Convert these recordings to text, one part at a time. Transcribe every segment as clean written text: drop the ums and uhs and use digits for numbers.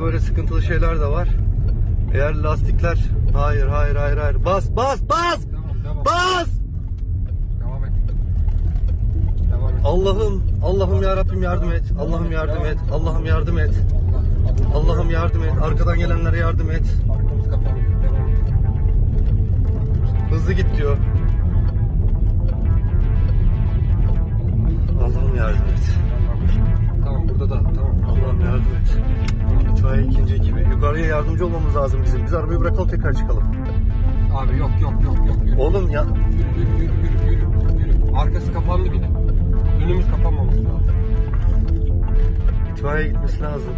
böyle sıkıntılı şeyler de var. Eğer lastikler... Hayır. Bas. Tamam. Bas! Devam et. Devam et. Allah'ım ya Rabbim yardım et. Allah'ım yardım et. Allah'ım yardım et. Allah'ım yardım et. Arkadan gelenlere yardım et. Arkamız kapalı. Devam et. Hızlı git diyor. Allah'ım yardım et. Tamam burada da. Tamam. Allah'ım yardım et. İtfaiye ikinci ekibi. Yukarıya yardımcı olmamız lazım bizim. Biz arabayı bırakalım, tekrar çıkalım. Abi yok. Yürü. Oğlum ya... Yürü. Arkası kapandı bile. Önümüz kapanmaması lazım. İtfaiye gitmesi lazım.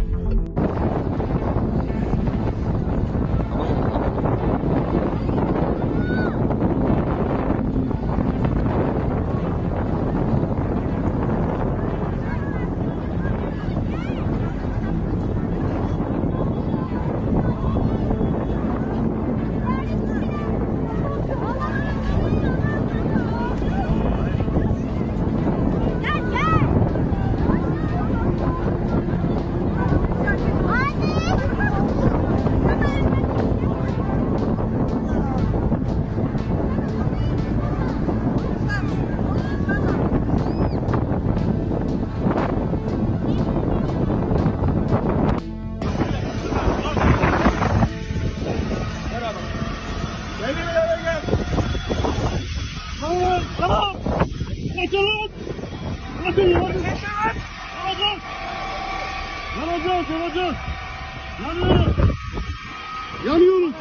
Tamam. Kaçalım. Hadi. Yanacağız. Yanıyoruz.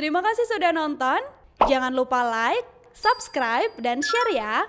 Terima kasih sudah nonton. Jangan lupa like, subscribe, dan share ya.